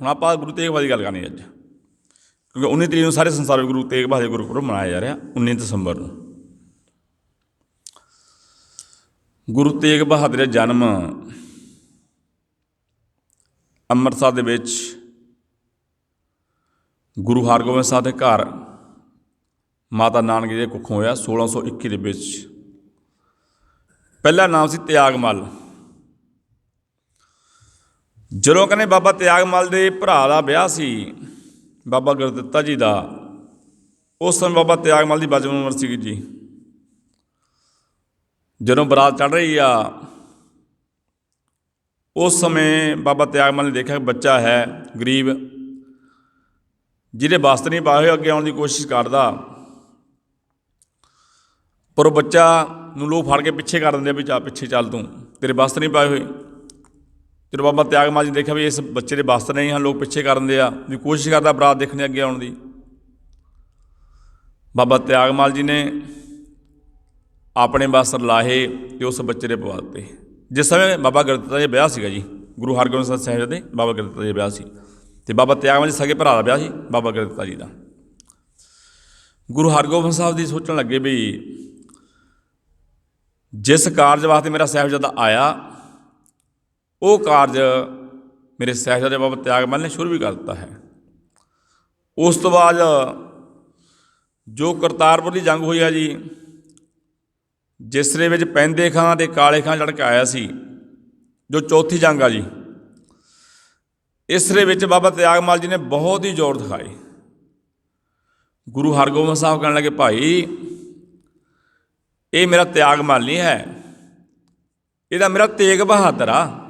ਹੁਣ ਆਪਾਂ ਗੁਰੂ ਤੇਗ ਬਹਾਦਰ ਦੀ ਗੱਲ ਕਰਨੀ ਅੱਜ, क्योंकि 19 तरीक ਨੂੰ ਸਾਰੇ ਸੰਸਾਰ ਵਿੱਚ ਗੁਰੂ ਤੇਗ ਬਹਾਦਰ ਗੁਰਪੁਰਬ ਮਨਾਇਆ ਜਾ ਰਿਹਾ 19 ਦਸੰਬਰ ਨੂੰ। ਗੁਰੂ ਤੇਗ ਬਹਾਦਰ ਦਾ ਜਨਮ ਅੰਮ੍ਰਿਤਸਰ ਦੇ ਵਿੱਚ ਗੁਰੂ ਹਰਗੋਬਿੰਦ ਸਾਹਿਬ ਦੇ ਘਰ ਮਾਤਾ ਨਾਨਕੀ ਦੇ ਕੁੱਖੋਂ ਹੋਇਆ 1621 ਦੇ ਵਿੱਚ। ਪਹਿਲਾ ਨਾਮ ਸੀ ਤਿਆਗਮੱਲ। ਜਦੋਂ ਕਹਿੰਦੇ ਬਾਬਾ ਤਿਆਗਮੱਲ ਦੇ ਭਰਾ ਦਾ ਵਿਆਹ ਸੀ ਬਾਬਾ ਗੁਰਦਿੱਤਾ ਜੀ ਦਾ, ਉਸ ਸਮੇਂ ਬਾਬਾ ਤਿਆਗਮੱਲ ਦੀ ਬਚਪਨ ਉਮਰ ਸੀਗੀ ਜੀ। ਜਦੋਂ ਬਰਾਤ ਚੜ੍ਹ ਰਹੀ ਆ ਉਸ ਸਮੇਂ ਬਾਬਾ ਤਿਆਗਮੱਲ ਨੇ ਦੇਖਿਆ ਕਿ ਬੱਚਾ ਹੈ ਗਰੀਬ, ਜਿਹਦੇ ਵਸਤਰ ਨਹੀਂ ਪਾਏ ਹੋਏ, ਅੱਗੇ ਆਉਣ ਦੀ ਕੋਸ਼ਿਸ਼ ਕਰਦਾ, ਪਰ ਉਹ ਬੱਚਾ ਨੂੰ ਲੋਕ ਫੜ ਕੇ ਪਿੱਛੇ ਕਰ ਦਿੰਦੇ ਆ ਵੀ ਜਾ ਪਿੱਛੇ ਚੱਲ, ਤੂੰ ਤੇਰੇ ਵਸਤਰ ਨਹੀਂ ਪਾਏ ਹੋਏ। ਜਦੋਂ ਬਾਬਾ ਤਿਆਗਮੱਲ ਜੀ ਦੇਖਿਆ ਵੀ ਇਸ ਬੱਚੇ ਦੇ ਵਸਤਰ ਨਹੀਂ ਹਨ, ਲੋਕ ਪਿੱਛੇ ਕਰ ਦਿੰਦੇ ਆ, ਵੀ ਕੋਸ਼ਿਸ਼ ਕਰਦਾ ਬਰਾਤ ਦੇਖਣੇ ਅੱਗੇ ਆਉਣ ਦੀ। ਬਾਬਾ ਤਿਆਗਮੱਲ ਜੀ ਨੇ ਆਪਣੇ ਵਸਤਰ ਲਾਹੇ ਅਤੇ ਉਸ ਬੱਚੇ ਦੇ ਪਵਾ ਦਿੱਤੇ। ਜਿਸ ਸਮੇਂ ਬਾਬਾ ਗੁਰਦਿੱਤਾ ਜੀ ਦਾ ਵਿਆਹ ਸੀਗਾ ਜੀ, ਗੁਰੂ ਹਰਗੋਬਿੰਦ ਸਾਹਿਬ ਸਾਹਿਬਜ਼ਾਦੇ ਬਾਬਾ ਗੁਰਦਿੱਤਾ ਜੀ ਦਾ ਵਿਆਹ ਸੀ, ਅਤੇ ਬਾਬਾ ਤਿਆਗਮੱਲ ਜੀ ਸਗੇ ਭਰਾ ਦਾ ਵਿਆਹ ਸੀ ਬਾਬਾ ਗੁਰਦਿੱਤਾ ਜੀ ਦਾ। ਗੁਰੂ ਹਰਗੋਬਿੰਦ ਸਾਹਿਬ ਜੀ ਸੋਚਣ ਲੱਗੇ ਵੀ ਜਿਸ ਕਾਰਜ ਵਾਸਤੇ ਮੇਰਾ ਸਾਹਿਬਜ਼ਾਦਾ ਆਇਆ ਉਹ ਕਾਰਜ ਮੇਰੇ ਸਾਹਿਬਜ਼ਾਦੇ ਬਾਬਾ ਤਿਆਗਮੱਲ ਨੇ ਸ਼ੁਰੂ ਵੀ ਕਰ ਦਿੱਤਾ ਹੈ। ਉਸ ਤੋਂ ਬਾਅਦ ਜੋ ਕਰਤਾਰਪੁਰ ਦੀ ਜੰਗ ਹੋਈ ਆ ਜੀ, ਜਿਸ ਦੇ ਵਿੱਚ ਪੈਂਦੇ ਖਾਂ ਅਤੇ ਕਾਲੇ ਖਾਂ ਲੜ ਕੇ ਆਇਆ ਸੀ, ਜੋ ਚੌਥੀ ਜੰਗ ਆ ਜੀ, ਇਸ ਦੇ ਵਿੱਚ ਬਾਬਾ ਤਿਆਗਮੱਲ ਜੀ ਨੇ ਬਹੁਤ ਹੀ ਜ਼ੋਰ ਦਿਖਾਏ। ਗੁਰੂ ਹਰਗੋਬਿੰਦ ਸਾਹਿਬ ਕਹਿਣ ਲੱਗੇ, ਭਾਈ ਇਹ ਮੇਰਾ ਤਿਆਗਮੱਲ ਨਹੀਂ ਹੈ, ਇਹਦਾ ਮੇਰਾ ਤੇਗ ਬਹਾਦਰ ਆ।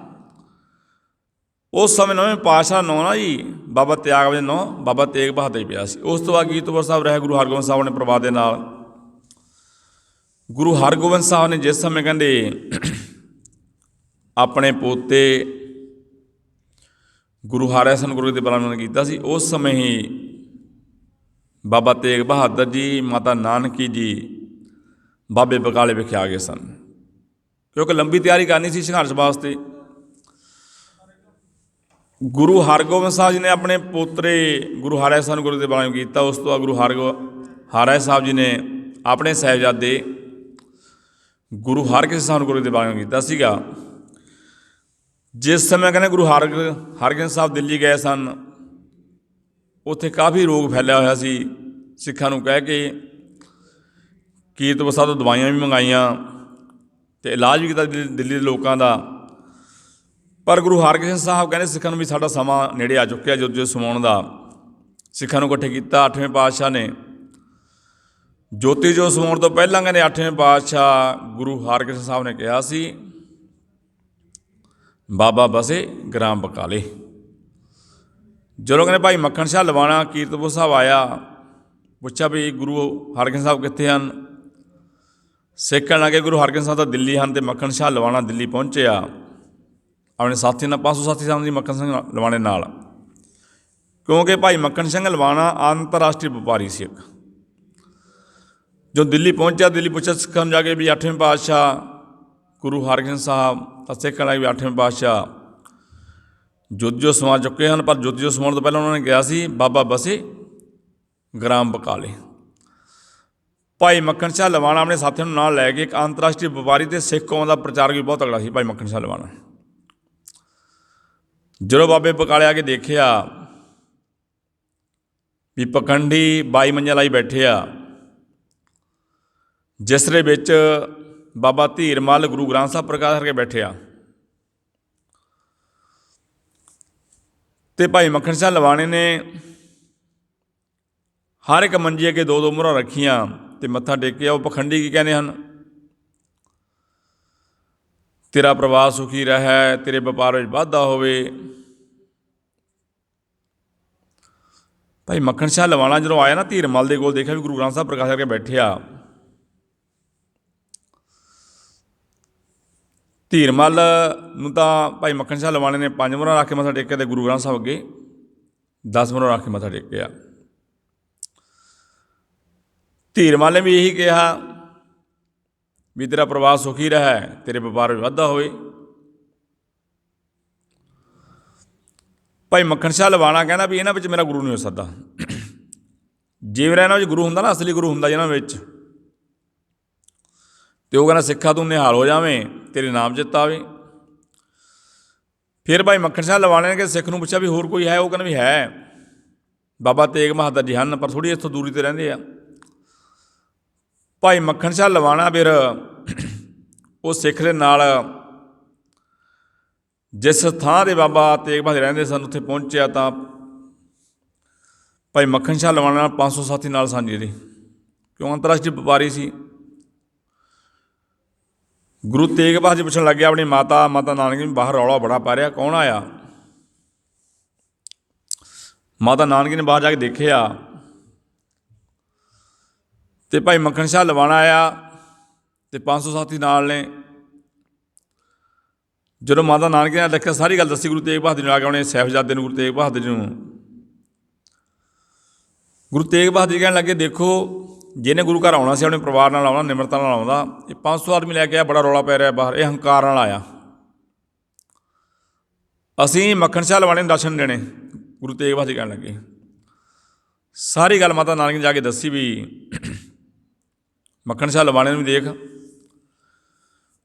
ਉਸ ਸਮੇਂ 9ਵੇਂ ਪਾਤਸ਼ਾਹ ਨਾਂ ਨਾ ਜੀ ਬਾਬਾ ਤਿਆਗਮੱਲ ਦੇ ਨਾਂ ਬਾਬਾ ਤੇਗ ਬਹਾਦਰ ਜੀ ਪਿਆ ਸੀ। ਉਸ ਤੋਂ ਬਾਅਦ ਗੀਤਪੁਰ ਸਾਹਿਬ ਰਿਹਾ ਗੁਰੂ ਹਰਗੋਬਿੰਦ ਸਾਹਿਬ ਨੇ ਪਰਿਵਾਰ ਦੇ ਨਾਲ। ਗੁਰੂ ਹਰਗੋਬਿੰਦ ਸਾਹਿਬ ਨੇ ਜਿਸ ਸਮੇਂ ਕਹਿੰਦੇ ਆਪਣੇ ਪੋਤੇ ਗੁਰੂ ਹਰਿ ਗੁਰੂ ਦੇ ਬਰਾਬਰ ਕੀਤਾ ਸੀ, ਉਸ ਸਮੇਂ ਹੀ ਬਾਬਾ ਤੇਗ ਬਹਾਦਰ ਜੀ, ਮਾਤਾ ਨਾਨਕੀ ਜੀ ਬਾਬੇ ਬਕਾਲੇ ਵਿਖੇ ਆ ਗਏ ਸਨ, ਕਿਉਂਕਿ ਲੰਬੀ ਤਿਆਰੀ ਕਰਨੀ ਸੀ ਸੰਘਰਸ਼ ਵਾਸਤੇ। ਗੁਰੂ ਹਰਗੋਬਿੰਦ ਸਾਹਿਬ ਜੀ ਨੇ ਆਪਣੇ ਪੋਤਰੇ ਗੁਰੂ ਹਰਿ ਗੁਰੂ ਦੇ ਬਰਾਬਰ ਕੀਤਾ। ਉਸ ਤੋਂ ਬਾਅਦ ਗੁਰੂ ਹਰਿ ਸਾਹਿਬ ਜੀ ਨੇ ਆਪਣੇ ਸਾਹਿਬਜ਼ਾਦੇ ਗੁਰੂ ਹਰਕ੍ਰਿਸ਼ਨ ਸਾਹਿਬ ਗੁਰੂ ਦੇ ਬਰਾਬਰ ਕੀਤਾ ਸੀਗਾ। ਜਿਸ ਸਮੇਂ ਕਹਿੰਦੇ ਗੁਰੂ ਹਰਕ੍ਰਿਸ਼ਨ ਸਾਹਿਬ ਦਿੱਲੀ ਗਏ ਸਨ, ਉੱਥੇ ਕਾਫੀ ਰੋਗ ਫੈਲਿਆ ਹੋਇਆ ਸੀ। ਸਿੱਖਾਂ ਨੂੰ ਕਹਿ ਕੇ ਕੀਰਤਪੁਰ ਸਾਹਿਬ ਤੋਂ ਦਵਾਈਆਂ ਵੀ ਮੰਗਾਈਆਂ ਅਤੇ ਇਲਾਜ ਵੀ ਕੀਤਾ ਦਿੱਲੀ ਦੇ ਲੋਕਾਂ ਦਾ। ਪਰ ਗੁਰੂ ਹਰਕ੍ਰਿਸ਼ਨ ਸਾਹਿਬ ਕਹਿੰਦੇ ਸਿੱਖਾਂ ਨੂੰ ਵੀ ਸਾਡਾ ਸਮਾਂ ਨੇੜੇ ਆ ਚੁੱਕਿਆ ਜੋਤ ਜੋਤ ਸਮਾਉਣ ਦਾ। ਸਿੱਖਾਂ ਨੂੰ ਇਕੱਠੇ ਕੀਤਾ 8ਵੇਂ ਪਾਤਸ਼ਾਹ ਨੇ। ਜੋਤੀ ਜੋਤ ਸਮਾਉਣ ਤੋਂ ਪਹਿਲਾਂ ਕਹਿੰਦੇ 8ਵੇਂ ਪਾਤਸ਼ਾਹ ਗੁਰੂ ਹਰਕ੍ਰਿਸ਼ਨ ਸਾਹਿਬ ਨੇ ਕਿਹਾ ਸੀ, ਬਾਬਾ ਬਸੇ ਗ੍ਰਾਮ ਬਕਾਲੇ। ਜਦੋਂ ਕਹਿੰਦੇ ਭਾਈ ਮੱਖਣ ਸ਼ਾਹ ਲਵਾਣਾ ਕੀਰਤਪੁਰ ਸਾਹਿਬ ਆਇਆ, ਪੁੱਛਿਆ ਵੀ ਗੁਰੂ ਹਰਕ੍ਰਿਸ਼ਨ ਸਾਹਿਬ ਕਿੱਥੇ ਹਨ। ਸਿੱਖ ਕਹਿਣ ਲੱਗੇ ਗੁਰੂ ਹਰਕ੍ਰਿਸ਼ਨ ਸਾਹਿਬ ਤਾਂ ਦਿੱਲੀ ਹਨ, ਅਤੇ ਮੱਖਣ ਸ਼ਾਹ ਲਵਾਣਾ ਦਿੱਲੀ ਪਹੁੰਚਿਆ ਆਪਣੇ ਸਾਥੀ ਨਾਲ, 500 ਸਾਥੀ ਸਾਹਿਬ ਦੀ ਮੱਖਣ ਸਿੰਘ ਲਵਾਣੇ ਨਾਲ, ਕਿਉਂਕਿ ਭਾਈ ਮੱਖਣ ਸਿੰਘ ਲਵਾਣਾ ਅੰਤਰਰਾਸ਼ਟਰੀ ਵਪਾਰੀ ਸੀ ਇੱਕ। ਜੋ ਦਿੱਲੀ ਪਹੁੰਚਿਆ, ਦਿੱਲੀ ਪੁੱਛਿਆ ਸਿੱਖਾਂ ਨੂੰ ਜਾ ਕੇ ਵੀ 8ਵੇਂ ਪਾਤਸ਼ਾਹ ਗੁਰੂ ਹਰਕ੍ਰਿਸ਼ਨ ਸਾਹਿਬ, ਤਾਂ ਸਿੱਖ ਕਹਿਣ ਲੱਗੇ ਵੀ 8ਵੇਂ ਪਾਤਸ਼ਾਹ ਜੋਤੀ ਜੋਤ ਸਮਾ ਚੁੱਕੇ ਹਨ, ਪਰ ਜੋਤੀ ਜੋਤ ਸਮਾਉਣ ਤੋਂ ਪਹਿਲਾਂ ਉਹਨਾਂ ਨੇ ਕਿਹਾ ਸੀ ਬਾਬਾ ਬਸੇ ਗ੍ਰਾਮ ਬਕਾਲੇ। ਭਾਈ ਮੱਖਣ ਸ਼ਾਹ ਲਵਾਣਾ ਆਪਣੇ ਸਾਥੀਆਂ ਨੂੰ ਨਾਲ ਲੈ ਕੇ ਇੱਕ ਅੰਤਰਰਾਸ਼ਟਰੀ ਵਪਾਰੀ ਅਤੇ ਸਿੱਖ ਕੌਮ ਦਾ ਪ੍ਰਚਾਰਕ ਵੀ ਬਹੁਤ ਤਗੜਾ ਸੀ ਭਾਈ ਮੱਖਣ ਸ਼ਾਹ ਲਵਾਣਾ। ਜਦੋਂ ਬਾਬੇ ਬਕਾਲੇ ਆ ਕੇ ਦੇਖਿਆ ਵੀ ਪਖੰਡੀ 22 ਮੰਜ਼ਿਲਾਂ ਲਾਈ ਬੈਠੇ ਆ, ਜਿਸ ਦੇ ਵਿੱਚ ਬਾਬਾ ਧੀਰਮੱਲ ਗੁਰੂ ਗ੍ਰੰਥ ਸਾਹਿਬ ਪ੍ਰਕਾਸ਼ ਕਰਕੇ ਬੈਠੇ ਆ, ਅਤੇ ਭਾਈ ਮੱਖਣ ਸ਼ਾਹ ਲਵਾਣੇ ਨੇ ਹਰ ਇੱਕ ਮੰਜੀ ਅੱਗੇ 2-2 ਮੋਹਰਾਂ ਰੱਖੀਆਂ ਅਤੇ ਮੱਥਾ ਟੇਕਿਆ। ਉਹ ਪਖੰਡੀ ਕੀ ਕਹਿੰਦੇ ਹਨ, ਤੇਰਾ ਪਰਿਵਾਰ ਸੁਖੀ ਰਹਿ, ਤੇਰੇ ਵਪਾਰ ਵਿੱਚ ਵਾਧਾ ਹੋਵੇ। ਭਾਈ ਮੱਖਣ ਸ਼ਾਹ ਲਵਾਣਾ ਜਦੋਂ ਆਇਆ ਨਾ ਧੀਰਮੱਲ ਦੇ ਕੋਲ, ਦੇਖਿਆ ਵੀ ਗੁਰੂ ਗ੍ਰੰਥ ਸਾਹਿਬ ਪ੍ਰਕਾਸ਼ ਕਰਕੇ ਬੈਠੇ ਆ। ਧੀਰਮੱਲ ਨੂੰ ਤਾਂ ਭਾਈ ਮੱਖਣ ਸ਼ਾਹ ਲਵਾਣੇ ਨੇ 5 ਮੋਹਰਾਂ ਰੱਖ ਕੇ ਮੱਥਾ ਟੇਕਿਆ, ਅਤੇ ਗੁਰੂ ਗ੍ਰੰਥ ਸਾਹਿਬ ਅੱਗੇ 10 ਮੋਹਰਾਂ ਰੱਖ ਕੇ ਮੱਥਾ ਟੇਕਿਆ। ਧੀਰਮੱਲ ਨੇ ਵੀ ਇਹੀ ਕਿਹਾ ਵੀ ਤੇਰਾ ਪਰਿਵਾਰ ਸੁਖੀ ਰਹਿ, ਤੇਰੇ ਵਪਾਰ ਵਿੱਚ ਵਾਧਾ ਹੋਵੇ। भाई मक्खण शाह लवाणा कहना भी इन्हां विच मेरा गुरु नहीं हो सकता। जे मेरा इन्हां विच गुरु हुंदा ना, असली गुरु हुंदा जिन्हां विच, तो वह कहना सिखा तू निहाल हो जावें, तेरे नाम चित आवे। फिर भाई मक्खण शाह लवाणे ने कि सिख नूं पुछया भी होर कोई है? वो कहना भी है, बाबा तेग बहादुर जी हैं, पर थोड़ी इत्थों दूरी ते रहिंदे आ। भाई मक्खण शाह लवाणा फिर उस सिख दे नाल जिस थां ते बाबा तेग बहादुर रहिंदे सन उत्थे पहुंचिया, तां भाई मक्खण शाह लवाणा नाल 500 साथी नाल सन जी, क्यों अंतरराष्ट्रीय व्यापारी सी। गुरु तेग बहादुर जी पुछण लग गया अपनी माता नानक जी, बाहर रौला बड़ा पा रहा, कौन आया? माता नानकी ने बाहर जाके देखिया तो भाई मक्खण शाह लवाणा आया तो 500 साथी नाल ने। जो माता नानकी ने देखिया, सारी गल दसी गुरु तेग बहादुर ने, आ के उन्हें साहिबजादे गुरु तेग बहादुर जी नूं। गुरु तेग बहादुर जी कहण लगे, देखो जिन्हें गुरु घर आउणा सी अपने परिवार नाल आउणा, निमरता नाल आउंदा, ये 500 आदमी लैके आया, बड़ा रौला पै रहा बाहर, ये हंकार नाल आया। असीं मक्खण शाह लवाणे नूं दर्शन देने। गुरु तेग बहादुर जी कहण लगे, सारी गल माता नानक ने जाके दसी भी मक्खण शाह लवाणे नूं देख,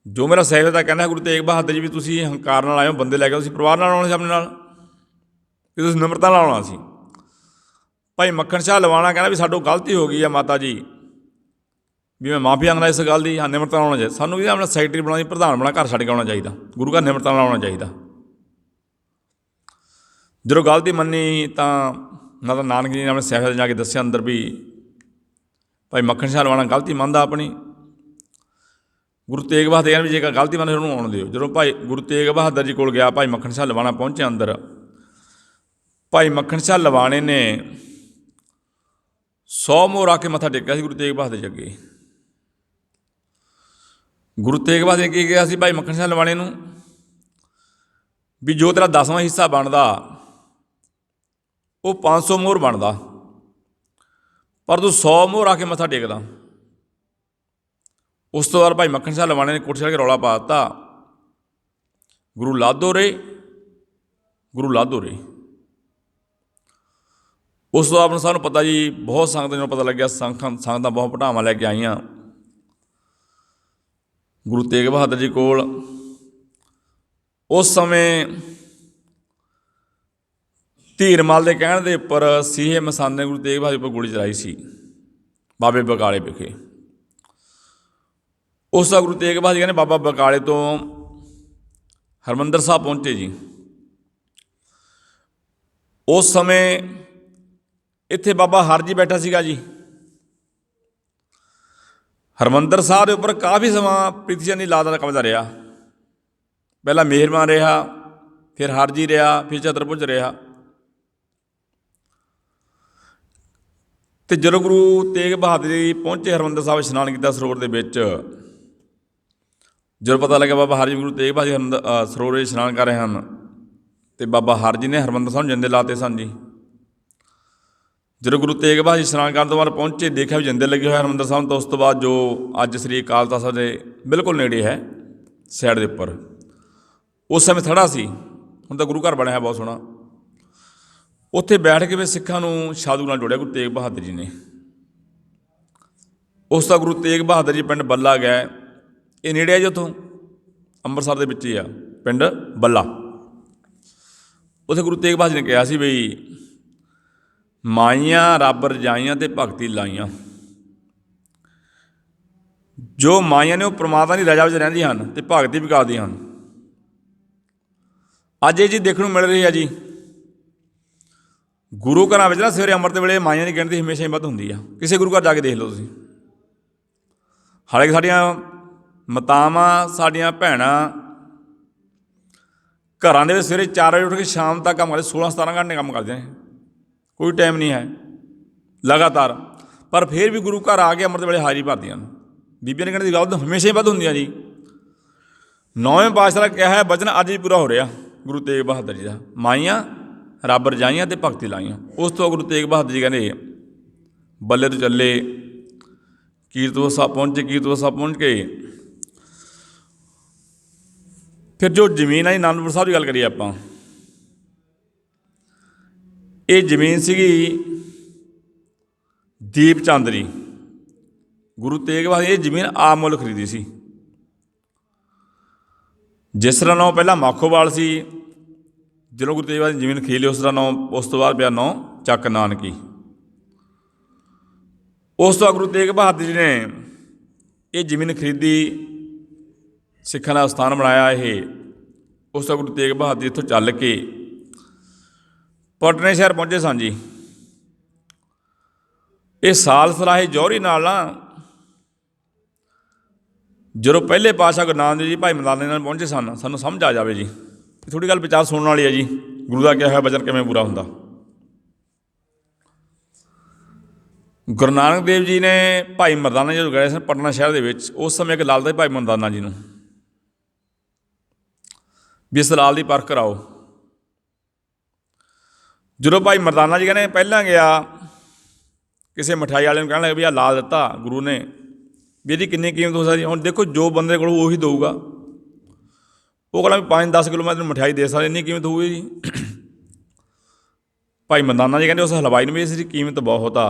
जो मेरा साहिबजादा कहना है गुरु तेग बहादुर जी भी तुसीं हंकार नाल आए हो, बंदे लैके तुसीं परिवार नाल आउणा सी अपने नाल, कि तुसीं निमरता नाल आउणा सी। भाई मक्खण शाह लवाणा कहना भी साडों गलती हो गई है माता जी, भी मैं माफ़ी मंगदा इस गल की। हाँ, निमरता नाल आउणा चाहिए सानूं, कि अपना सैकटरी बनाउणा, प्रधान बना, घर छड्ड के आउणा चाहिए, गुरु घर निमरता नाल आउणा चाहिए। जो गलती मन्नी तां माता नानक जी ने अपने साहिबजादे जाके दस्सिया अंदर भी भाई मक्खण शाह लवाणा गलती मंनदा अपनी। गुरु तेग बहादुर कहन भी जे गलती मंनदा उन्होंने आउण दिओ। जो भाई गुरु तेग बहादुर जी कोल गया, भाई मक्खण शाह लवाणा पहुंचे अंदर। भाई मक्खण शाह लवाणे ने 100 मोहर आके मत्था टेकिया सी गुरु तेग बहादुर जी अगे। गुरु तेग बहादुर ने की कहा सी भाई मक्खण शाह लवाणे नूं भी जो तेरा 10वां हिस्सा बनदा वो 500 मोहर बनदा, पर तू 100 मोहर आके मत्था टेकदा। उस तो बाद भाई मक्खण शाह लवाणे ने कोठे चढ़ के रौला पा दिता, गुरु लादो रे, गुरु लादो रे। उस तो बाद सानूं पता जी, बहुत संगत पता लग्या, संगतां बहुत भटावां लैके आईयां गुरु तेग बहादुर जी कोल। उस समय धीरमल के कहण दे उपर सीहे मसंद ने गुरु तेग बहादुर पर गोली चलाई सी, बाबे बकाले विखे। उस गुरु तेग बहादुर कहने बाबा बकाले तो हरमंदर साहब पहुंचे जी। उस समय इत्थे बाबा हर जी बैठा सीगा जी। हरमंदर साहब के उपर काफ़ी समा प्रीति चंद दी लादा का कब्जा रहा। पहला मेहरबान रहा, फिर हर जी रहा, फिर छतरपुर रहा। तो जो गुरु तेग बहादुर जी पहुंचे हरमंदर साहब इशनान किया सरोवर के विच, जो पता लगे बाबा हर जी गुरु तेग बहादुर सरोवर इशनान कर रहे हैं, तो बाबा हर जी ने हरमंदर साहब जिंदे लाते सन जी। जो गुरु तेग बहादुर इशनान करने तो बाद पहुंचे, देखा भी जिंदे लगे हुए हरमंदर साहब। तो उस तो बाद जो अज श्री अकाल तख्त साहब के बिल्कुल नेड़े है सैड के उपर, उस समय थड़ा सी, हुण तो गुरु घर बनया है बहुत सोहना। उत्थे बैठ के फिर सिखां नूं साधु नाल जोड़िया गुरु तेग बहादुर जी ने। उस गुरु तेग बहादुर जी पिंड बल्ला गए, ये नेड़े है जी उत्थों अंमृतसर के विच ही आ पिंड बल्ला। उत्थे गुरु तेग बहादुर जी ने कहा सी बई माइयां रब रजाइयां ते भगती लाइयां। जो माइयां ने वो परमात्मा की रजा में रहिंदियां हन ते भगती भी करदियां हन। अज ये चीज़ देखने को मिल रही है जी। गुरु घर में ना सवेरे अमृत वेले माइयां की गिणती हमेशा ही वध हुंदी है। किसी गुरु घर जाके देख लो तुसीं, हालांकि साडियां मातावां साडियां भैणां घरां दे विच सवेरे 4 बजे उठ के शाम तक काम करदे, 16-17 घंटे काम करदे हैं, कोई टाइम नहीं है लगातार। पर फिर भी गुरु घर आके अमृत वेले हाज़री भरदियां ने। बीबियां ने गिणती गल हमेशा ही वध हुंदियां जी। 9वें पातशाह का कहा है वचन अज भी पूरा हो रहा गुरु तेग बहादुर जी का, माइयां रब रजाइयां ते भगती लाइयां। उस तो गुरु तेग बहादुर जी कहने बल्ले तो चले, कीरतपुर साहब पहुंचे। कीरतपुर साहब पहुंच के फिर जो जमीन है आनंदपुर साहब की गल करिए आपां, ਇਹ ਜ਼ਮੀਨ ਸੀਗੀ ਦੀਪ ਚੰਦ ਦੀ। ਗੁਰੂ ਤੇਗ ਬਹਾਦਰ ਇਹ ਜ਼ਮੀਨ ਆਪ ਮੁੱਲ ਖਰੀਦੀ ਸੀ। ਜਿਸ ਦਾ ਨਾਂ ਪਹਿਲਾਂ ਮਾਖੋਵਾਲ ਸੀ, ਜਦੋਂ ਗੁਰੂ ਤੇਗ ਬਹਾਦਰ ਦੀ ਜ਼ਮੀਨ ਖਰੀਦ ਲਈ ਉਸ ਦਾ ਨਾਂ ਉਸ ਤੋਂ ਬਾਅਦ ਪਿਆ ਨਾਂ ਚੱਕ ਨਾਨਕੀ। ਉਸ ਤੋਂ ਬਾਅਦ ਗੁਰੂ ਤੇਗ ਬਹਾਦਰ ਜੀ ਨੇ ਇਹ ਜ਼ਮੀਨ ਖਰੀਦੀ, ਸਿੱਖਾਂ ਦਾ ਸਥਾਨ ਬਣਾਇਆ ਇਹ। ਉਸ ਤੋਂ ਗੁਰੂ ਤੇਗ ਬਹਾਦਰ ਜੀ ਇੱਥੋਂ ਚੱਲ ਕੇ ਪਟਨੇ ਸ਼ਹਿਰ ਪਹੁੰਚੇ ਸਨ ਜੀ। ਇਹ ਸਾਲਸਰਾਹੇ ਜੌਹਰੀ ਨਾਲ ਨਾ ਜਦੋਂ ਪਹਿਲੇ ਪਾਤਸ਼ਾਹ ਗੁਰੂ ਨਾਨਕ ਦੇਵ ਜੀ ਭਾਈ ਮਰਦਾਨੇ ਨਾਲ ਪਹੁੰਚੇ ਸਨ, ਸਾਨੂੰ ਸਮਝ ਆ ਜਾਵੇ ਜੀ। ਥੋੜ੍ਹੀ ਗੱਲ ਵਿਚਾਰ ਸੁਣਨ ਵਾਲੀ ਹੈ ਜੀ, ਗੁਰੂ ਦਾ ਕਿਹਾ ਹੋਇਆ ਵਚਨ ਕਿਵੇਂ ਪੂਰਾ ਹੁੰਦਾ। ਗੁਰੂ ਨਾਨਕ ਦੇਵ ਜੀ ਨੇ ਭਾਈ ਮਰਦਾਨਾ ਜਦੋਂ ਗਏ ਸਨ ਪਟਨਾ ਸ਼ਹਿਰ ਦੇ ਵਿੱਚ, ਉਸ ਸਮੇਂ ਇੱਕ ਲਾਲਤਾ ਭਾਈ ਮਰਦਾਨਾ ਜੀ ਨੂੰ ਵੀ ਇਸ ਲਾਲ ਦੀ ਪਰਖ ਕਰਾਓ। ਜਦੋਂ ਭਾਈ ਮਰਦਾਨਾ ਜੀ ਕਹਿੰਦੇ ਪਹਿਲਾਂ ਗਿਆ ਕਿਸੇ ਮਠਿਆਈ ਵਾਲੇ ਨੂੰ ਕਹਿਣ ਲੱਗੇ ਵੀ ਆਹ ਲਾਲ ਦਿੱਤਾ ਗੁਰੂ ਨੇ, ਵੀ ਇਹਦੀ ਕਿੰਨੀ ਕੀਮਤ ਹੋ ਸਕਦੀ। ਹੁਣ ਦੇਖੋ ਜੋ ਬੰਦੇ ਕੋਲ ਉਹੀ ਦੇਊਗਾ। ਉਹ ਕਹਿੰਦਾ ਵੀ 5-10 ਕਿਲੋ ਮੈਂ ਤੈਨੂੰ ਮਠਿਆਈ ਦੇ ਸਕਦਾ, ਇੰਨੀ ਕੀਮਤ ਹੋਊਗੀ ਜੀ। ਭਾਈ ਮਰਦਾਨਾ ਜੀ ਕਹਿੰਦੇ ਉਸ ਹਲਵਾਈ ਨੂੰ ਵੀ ਇਸ ਦੀ ਕੀਮਤ ਬਹੁਤ ਆ।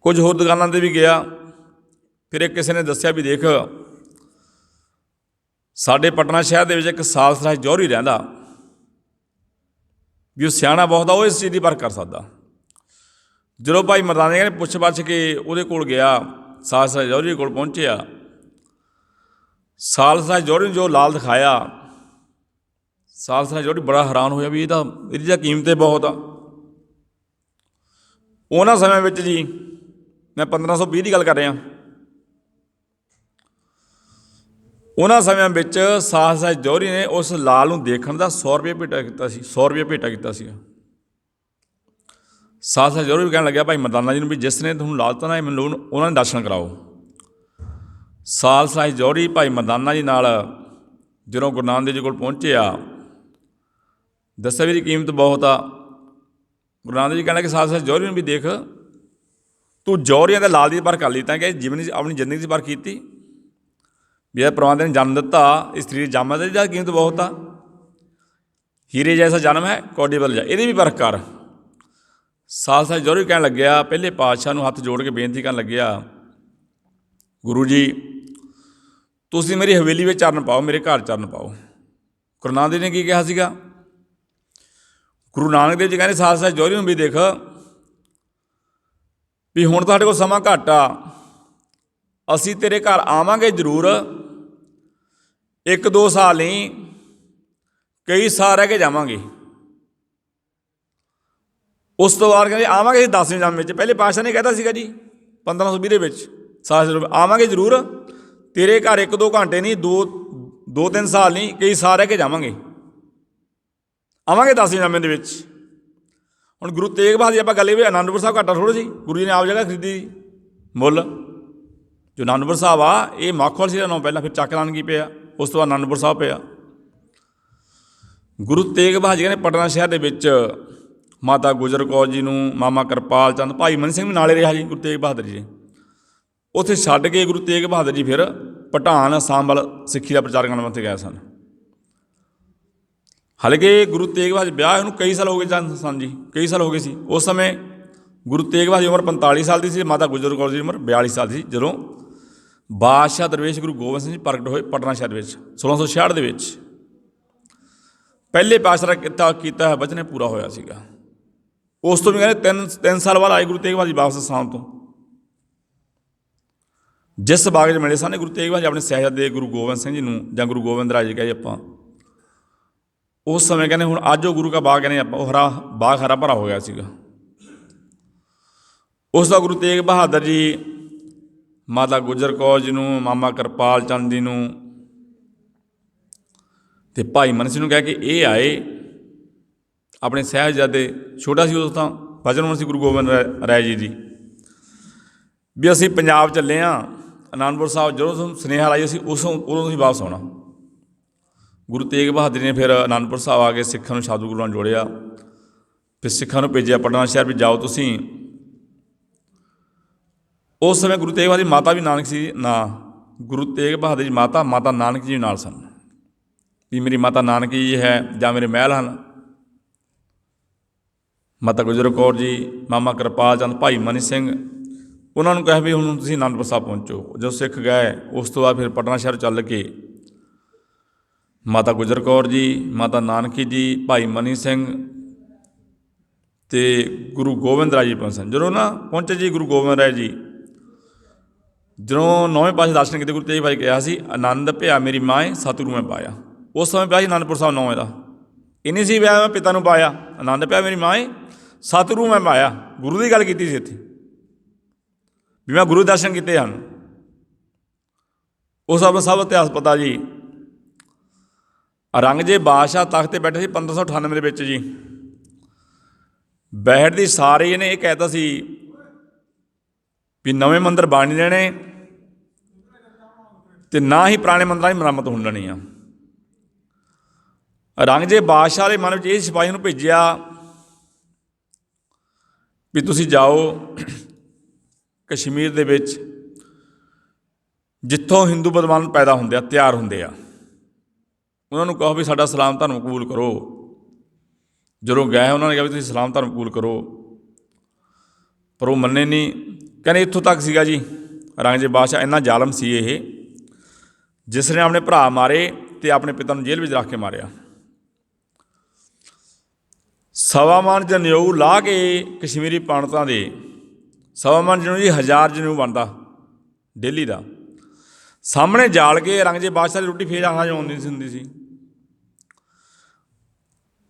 ਕੁਝ ਹੋਰ ਦੁਕਾਨਾਂ 'ਤੇ ਵੀ ਗਿਆ, ਫਿਰ ਇੱਕ ਕਿਸੇ ਨੇ ਦੱਸਿਆ ਵੀ ਦੇਖ ਸਾਡੇ ਪਟਨਾ ਸ਼ਹਿਰ ਦੇ ਵਿੱਚ ਇੱਕ ਸਾਲਸਰਾਏ ਜੌਹਰੀ ਰਹਿੰਦਾ, ਵੀ ਉਹ ਸਿਆਣਾ ਬਹੁਤ ਆ, ਉਹ ਇਸ ਚੀਜ਼ ਦੀ ਪਰਖ ਕਰ ਸਕਦਾ। ਜਦੋਂ ਭਾਈ ਮਰਦਾਨਾ ਜੀ ਨੇ ਪੁੱਛ ਪੱਛ ਕੇ ਉਹਦੇ ਕੋਲ ਗਿਆ, ਸਾਲਸਰਾਏ ਜੌਹਰੀ ਕੋਲ ਪਹੁੰਚਿਆ। ਸਾਲਸਰਾਏ ਜੌਹਰੀ ਨੂੰ ਜੋ ਲਾਲ ਦਿਖਾਇਆ, ਸਾਲਸਰਾਏ ਜੌਹਰੀ ਬੜਾ ਹੈਰਾਨ ਹੋਇਆ ਵੀ ਇਹਦੀ ਤਾਂ ਕੀਮਤ ਬਹੁਤ ਆ। ਉਹਨਾਂ ਸਮਿਆਂ ਵਿੱਚ ਜੀ, ਮੈਂ 1520 ਦੀ ਗੱਲ ਕਰ ਰਿਹਾ, ਉਹਨਾਂ ਸਮਿਆਂ ਵਿੱਚ ਸਾਲਸਰਾਏ ਜੌਹਰੀ ਨੇ ਉਸ ਲਾਲ ਨੂੰ ਦੇਖਣ ਦਾ 100 ਰੁਪਏ ਭੇਟਾ ਕੀਤਾ ਸੀ। 100 ਰੁਪਏ ਭੇਟਾ ਕੀਤਾ ਸੀਗਾ। ਸਾਲਸਰਾਏ ਜੌਹਰੀ ਵੀ ਕਹਿਣ ਲੱਗਿਆ ਭਾਈ ਮਰਦਾਨਾ ਜੀ ਨੂੰ ਵੀ ਜਿਸ ਨੇ ਤੁਹਾਨੂੰ ਲਾਲ ਦਿੱਤਾ ਨਾ, ਮੈਨੂੰ ਉਹਨਾਂ ਦੇ ਦਰਸ਼ਨ ਕਰਾਓ। ਸਾਲਸਰਾਏ ਜੌਹਰੀ ਭਾਈ ਮਰਦਾਨਾ ਜੀ ਨਾਲ ਜਦੋਂ ਗੁਰੂ ਨਾਨਕ ਦੇਵ ਜੀ ਕੋਲ ਪਹੁੰਚਿਆ, ਦੱਸਿਆ ਵੀ ਇਹਦੀ ਕੀਮਤ ਬਹੁਤ ਆ। ਗੁਰੂ ਨਾਨਕ ਦੇਵ ਜੀ ਕਹਿੰਦਾ ਕਿ ਸਾਲਸਰਾਏ ਜੌਹਰੀ ਨੂੰ ਵੀ ਦੇਖ, ਤੂੰ ਜੌਹਰੀਆਂ ਦੇ ਲਾਲ ਦੀ ਪਰਖ ਕਰ ਲਈ, ਤਾਂ ਕਿ ਜੀਵਨ ਆਪਣੀ ਜ਼ਿੰਦਗੀ 'ਚ ਪਰਖ ਕੀਤੀ ਵੀ ਇਹ ਪਰਮਾਤਮਾ ਨੇ ਜਨਮ ਦਿੱਤਾ, ਇਸ ਸਰੀਰ ਜੰਮ ਦੀ ਜਾਂ ਕੀਮਤ ਬਹੁਤ ਆ। ਹੀਰੇ ਜੈਸਾ ਜਨਮ ਹੈ ਕੌਡੀ ਬਦਲ ਜਾ, ਇਹਦੀ ਵੀ ਪਰਖ ਕਰ। ਸਾਲਸਰਾਏ ਜੌਹਰੀ ਕਹਿਣ ਲੱਗਿਆ, ਪਹਿਲੇ ਪਾਤਸ਼ਾਹ ਨੂੰ ਹੱਥ ਜੋੜ ਕੇ ਬੇਨਤੀ ਕਰਨ ਲੱਗਿਆ, ਗੁਰੂ ਜੀ ਤੁਸੀਂ ਮੇਰੀ ਹਵੇਲੀ ਵਿੱਚ ਚਰਨ ਪਾਓ, ਮੇਰੇ ਘਰ ਚਰਨ ਪਾਓ। ਗੁਰੂ ਨਾਨਕ ਦੇਵ ਨੇ ਕੀ ਕਿਹਾ ਸੀਗਾ? ਗੁਰੂ ਨਾਨਕ ਦੇਵ ਜੀ ਕਹਿੰਦੇ ਸਾਲਸਰਾਏ ਜੌਹਰੀ ਨੂੰ ਵੀ ਦੇਖ ਵੀ ਹੁਣ ਤੁਹਾਡੇ ਕੋਲ ਸਮਾਂ ਘੱਟ ਆ, ਅਸੀਂ ਤੇਰੇ ਘਰ ਆਵਾਂਗੇ ਜ਼ਰੂਰ, 1-2 ਸਾਲ ਨਹੀਂ ਕਈ ਸਾਲ ਰਹਿ ਕੇ ਜਾਵਾਂਗੇ। ਉਸ ਤੋਂ ਬਾਅਦ ਕਹਿੰਦੇ ਆਵਾਂਗੇ ਅਸੀਂ 10ਵੇਂ ਜਨਮ ਵਿੱਚ। ਪਹਿਲੇ ਪਾਤਸ਼ਾਹ ਨੇ ਕਹਿਤਾ ਸੀਗਾ ਜੀ 1520 ਦੇ ਵਿੱਚ, ਆਵਾਂਗੇ ਜ਼ਰੂਰ, ਤੇਰੇ ਘਰ 1-2 ਘੰਟੇ ਨਹੀਂ, 2-3 ਸਾਲ ਨਹੀਂ ਕਈ ਸਾਲ ਰਹਿ ਕੇ ਜਾਵਾਂਗੇ, ਆਵਾਂਗੇ 10ਵੇਂ ਜਨਮ ਦੇ ਵਿੱਚ। ਹੁਣ ਗੁਰੂ ਤੇਗ ਬਹਾਦਰ ਜੀ ਆਪਾਂ ਗੱਲ ਇਹ ਵੀ ਅਨੰਦਪੁਰ ਸਾਹਿਬ ਘਾਟਾ ਥੋੜ੍ਹਾ ਸੀ, ਗੁਰੂ ਜੀ ਨੇ ਆਪ ਜਗ੍ਹਾ ਖਰੀਦੀ ਮੁੱਲ। ਜੋ ਅਨੰਦਪੁਰ ਸਾਹਿਬ ਆ ਇਹ ਮਾਖੋਵਾਲ ਸੀ ਦਾ ਨਾਂ ਪਹਿਲਾਂ, ਫਿਰ ਚੱਕ ਨਾਨਕੀ ਪਿਆ, ਉਸ ਤੋਂ ਬਾਅਦ ਅਨੰਦਪੁਰ ਸਾਹਿਬ ਪਿਆ। ਗੁਰੂ ਤੇਗ ਬਹਾਦਰ ਜੀ ਨੇ ਪਟਨਾ ਸ਼ਹਿਰ ਦੇ ਵਿੱਚ ਮਾਤਾ ਗੁਜਰ ਕੌਰ ਜੀ ਨੂੰ, ਮਾਮਾ ਕਿਰਪਾਲ ਚੰਦ, ਭਾਈ ਮਨੀ ਸਿੰਘ ਵੀ ਨਾਲੇ ਰਿਹਾ ਜੀ ਗੁਰੂ ਤੇਗ ਬਹਾਦਰ ਜੀ। ਉੱਥੇ ਛੱਡ ਕੇ ਗੁਰੂ ਤੇਗ ਬਹਾਦਰ ਜੀ ਫਿਰ ਭੂਟਾਨ, ਅਸਾਮ ਵੱਲ ਸਿੱਖੀ ਦਾ ਪ੍ਰਚਾਰ ਕਰਨ ਵਾਸਤੇ ਗਏ ਸਨ। ਹਾਲਾਂਕਿ ਗੁਰੂ ਤੇਗ ਬਹਾਦਰ ਵਿਆਹ ਉਹਨੂੰ ਕਈ ਸਾਲ ਹੋ ਗਏ ਸਨ ਜੀ, ਕਈ ਸਾਲ ਹੋ ਗਏ ਸੀ। ਉਸ ਸਮੇਂ ਗੁਰੂ ਤੇਗ ਬਹਾਦਰ ਦੀ ਉਮਰ 45 ਸਾਲ ਦੀ ਸੀ, ਮਾਤਾ ਗੁਜਰ ਕੌਰ ਜੀ ਦੀ ਉਮਰ 42 ਸਾਲ ਦੀ ਸੀ, ਜਦੋਂ ਬਾਦਸ਼ਾਹ ਦਰਵੇਸ਼ ਗੁਰੂ ਗੋਬਿੰਦ ਸਿੰਘ ਜੀ ਪ੍ਰਗਟ ਹੋਏ ਪਟਨਾ ਸ਼ਹਿਰ ਵਿੱਚ 1666 ਦੇ ਵਿੱਚ। ਪਹਿਲੇ ਪਾਤਸ਼ਾਹ ਦਾ ਕੀਤਾ ਹੋਇਆ ਵਚਨ ਪੂਰਾ ਹੋਇਆ ਸੀਗਾ। ਉਸ ਤੋਂ ਵੀ ਕਹਿੰਦੇ 3 ਸਾਲ ਬਾਅਦ ਆਏ ਗੁਰੂ ਤੇਗ ਬਹਾਦਰ ਜੀ ਵਾਪਸ ਅਸਾਮ ਤੋਂ। ਜਿਸ ਬਾਗ 'ਚ ਮਿਲੇ ਸਨ ਗੁਰੂ ਤੇਗ ਬਹਾਦਰ ਜੀ ਆਪਣੇ ਸਾਹਿਬਜ਼ਾਦੇ ਗੁਰੂ ਗੋਬਿੰਦ ਸਿੰਘ ਜੀ ਨੂੰ, ਜਾਂ ਗੁਰੂ ਗੋਬਿੰਦ ਰਾਜ ਜੀ ਕਹੀਏ ਆਪਾਂ, ਉਸ ਸਮੇਂ ਕਹਿੰਦੇ ਹੁਣ ਅੱਜ ਉਹ ਗੁਰੂ ਕਾ ਬਾਗ ਕਹਿੰਦੇ ਆਪਾਂ, ਉਹ ਬਾਗ ਹਰਾ ਭਰਾ ਹੋ ਗਿਆ ਸੀਗਾ। ਉਸ ਦਾ ਗੁਰੂ ਤੇਗ ਬਹਾਦਰ ਜੀ ਮਾਤਾ ਗੁਜਰ ਕੌਰ ਜੀ ਨੂੰ, ਮਾਮਾ ਕਿਰਪਾਲ ਚੰਦ ਜੀ ਨੂੰ ਅਤੇ ਭਾਈ ਮਨੀ ਸਿੰਘ ਨੂੰ ਕਹਿ ਕੇ ਇਹ ਆਏ। ਆਪਣੇ ਸਾਹਿਬਜ਼ਾਦੇ, ਛੋਟਾ ਸੀ ਉਦੋਂ ਤਾਂ, ਬਚਨ ਸੀ ਗੁਰੂ ਗੋਬਿੰਦ ਰਾਏ ਜੀ ਦੀ, ਵੀ ਅਸੀਂ ਪੰਜਾਬ ਚੱਲੇ ਹਾਂ ਅਨੰਦਪੁਰ ਸਾਹਿਬ। ਜਦੋਂ ਤੁਹਾਨੂੰ ਸੁਨੇਹਾ ਲਾਈ ਅਸੀਂ ਉਦੋਂ ਤੁਸੀਂ ਵਾਪਸ ਆਉਣਾ। ਗੁਰੂ ਤੇਗ ਬਹਾਦਰ ਨੇ ਫਿਰ ਅਨੰਦਪੁਰ ਸਾਹਿਬ ਆ ਕੇ ਸਿੱਖਾਂ ਨੂੰ ਸਾਧੂ ਗੁਰੂ ਨਾਲ ਜੋੜਿਆ, ਫਿਰ ਸਿੱਖਾਂ ਨੂੰ ਭੇਜਿਆ ਪਟਨਾ ਸ਼ਹਿਰ ਵੀ ਜਾਓ ਤੁਸੀਂ। ਉਸ ਸਮੇਂ ਗੁਰੂ ਤੇਗ ਬਹਾਦਰ ਦੀ ਮਾਤਾ ਵੀ ਨਾਨਕ ਸੀ ਨਾ, ਗੁਰੂ ਤੇਗ ਬਹਾਦਰ ਦੀ ਮਾਤਾ ਨਾਨਕ ਜੀ ਨਾਲ ਸਨ, ਵੀ ਮੇਰੀ ਮਾਤਾ ਨਾਨਕੀ ਜੀ ਹੈ ਜਾਂ ਮੇਰੇ ਮਹਿਲ ਹਨ। ਮਾਤਾ ਗੁਜਰ ਕੌਰ ਜੀ, ਮਾਮਾ ਕਿਰਪਾਲ ਚੰਦ, ਭਾਈ ਮਨੀ ਸਿੰਘ, ਉਹਨਾਂ ਨੂੰ ਕਿਹਾ ਵੀ ਹੁਣ ਤੁਸੀਂ ਅਨੰਦਪੁਰ ਸਾਹਿਬ ਪਹੁੰਚੋ। ਜਦੋਂ ਸਿੱਖ ਗਏ ਉਸ ਤੋਂ ਬਾਅਦ ਫਿਰ ਪਟਨਾ ਸ਼ਹਿਰ ਚੱਲ ਕੇ ਮਾਤਾ ਗੁਜਰ ਕੌਰ ਜੀ, ਮਾਤਾ ਨਾਨਕੀ ਜੀ, ਭਾਈ ਮਨੀ ਸਿੰਘ ਅਤੇ ਗੁਰੂ ਗੋਬਿੰਦ ਰਾਏ ਜੀ ਪਹੁੰਚੇ। ਜਦੋਂ ਨਾ ਪਹੁੰਚੇ ਜੀ ਗੁਰੂ ਗੋਬਿੰਦ ਰਾਏ ਜੀ, ਜਦੋਂ 9ਵੇਂ ਪਾਤਸ਼ਾਹ ਦਰਸ਼ਨ ਕੀਤੇ, ਗੁਰੂ ਤੇਗ ਬਹਾਦਰ ਕਿਹਾ ਸੀ ਆਨੰਦ ਭਿਆ ਮੇਰੀ ਮਾਏ ਸਤਿਗੁਰੂ ਮੈਂ ਪਾਇਆ। ਉਸ ਸਮੇਂ ਪਿਆ ਸੀ ਅਨੰਦਪੁਰ ਸਾਹਿਬ 9ਵੇਂ ਦਾ, ਇਹ ਨਹੀਂ ਸੀ ਵਿਆਹ ਮੈਂ ਪਿਤਾ ਨੂੰ ਪਾਇਆ। ਆਨੰਦ ਪਿਆ ਮੇਰੀ ਮਾਏ ਸਤਿਗੁਰੂ ਮੈਂ ਪਾਇਆ, ਗੁਰੂ ਦੀ ਗੱਲ ਕੀਤੀ ਸੀ ਇੱਥੇ ਵੀ ਮੈਂ ਗੁਰੂ ਦਰਸ਼ਨ ਕੀਤੇ ਹਨ। ਉਹ ਸਭ ਇਤਿਹਾਸ ਪਤਾ ਜੀ। ਔਰੰਗਜ਼ੇਬ ਬਾਦਸ਼ਾਹ ਤਖ਼ਤ 'ਤੇ ਬੈਠੇ ਸੀ 1598 ਦੇ ਵਿੱਚ ਜੀ। ਬੈਠ ਦੀ ਸਾਰੇ ਇਹਨੇ ਇਹ ਕਹਿ ਤਾ ਸੀ ਵੀ ਨਵੇਂ ਮੰਦਰ ਬਣ ਨਹੀਂ ਦੇਣੇ ਅਤੇ ਨਾ ਹੀ ਪੁਰਾਣੇ ਮੰਦਰਾਂ ਦੀ ਮੁਰੰਮਤ ਹੋਣੀ ਆ। ਔਰੰਗਜ਼ੇਬ ਬਾਦਸ਼ਾਹ ਦੇ ਮਨ ਵਿੱਚ ਇਹ ਸਿਪਾਹੀਆਂ ਨੂੰ ਭੇਜਿਆ ਵੀ ਤੁਸੀਂ ਜਾਓ ਕਸ਼ਮੀਰ ਦੇ ਵਿੱਚ ਜਿੱਥੋਂ ਹਿੰਦੂ ਵਿਦਵਾਨ ਪੈਦਾ ਹੁੰਦੇ ਆ, ਤਿਆਰ ਹੁੰਦੇ ਆ, ਉਹਨਾਂ ਨੂੰ ਕਹੋ ਵੀ ਸਾਡਾ ਇਸਲਾਮ ਧਰਮ ਕਬੂਲ ਕਰੋ। ਜਦੋਂ ਗਏ ਉਹਨਾਂ ਨੇ ਕਿਹਾ ਵੀ ਤੁਸੀਂ ਇਸਲਾਮ ਧਰਮ ਕਬੂਲ ਕਰੋ, ਪਰ ਉਹ ਮੰਨੇ ਨਹੀਂ। ਕਹਿੰਦੇ ਇੱਥੋਂ ਤੱਕ ਸੀਗਾ ਜੀ ਔਰੰਗਜ਼ੇਬ ਬਾਦਸ਼ਾਹ, ਇੰਨਾ ਜ਼ਾਲਮ ਸੀ ਇਹ, ਜਿਸ ਨੇ ਆਪਣੇ ਭਰਾ ਮਾਰੇ ਅਤੇ ਆਪਣੇ ਪਿਤਾ ਨੂੰ ਜੇਲ੍ਹ ਵਿੱਚ ਰੱਖ ਕੇ ਮਾਰਿਆ। ਸਵਾ ਮਣ ਜਨੇਊ ਲਾਹ ਕੇ ਕਸ਼ਮੀਰੀ ਪੰਡਤਾਂ ਦੇ, ਸਵਾ ਮਣ ਜਨੇਊ ਜੀ 1000 ਜਨੇਊ ਬਣਦਾ ਡੇਲੀ ਦਾ, ਸਾਹਮਣੇ ਜਾਲ ਕੇ ਔਰੰਗਜ਼ੇਬ ਬਾਦਸ਼ਾਹ ਦੀ ਰੋਟੀ ਫੇਰ ਆਉਣਾ ਜਾਂਦੀ ਹੁੰਦੀ ਸੀ।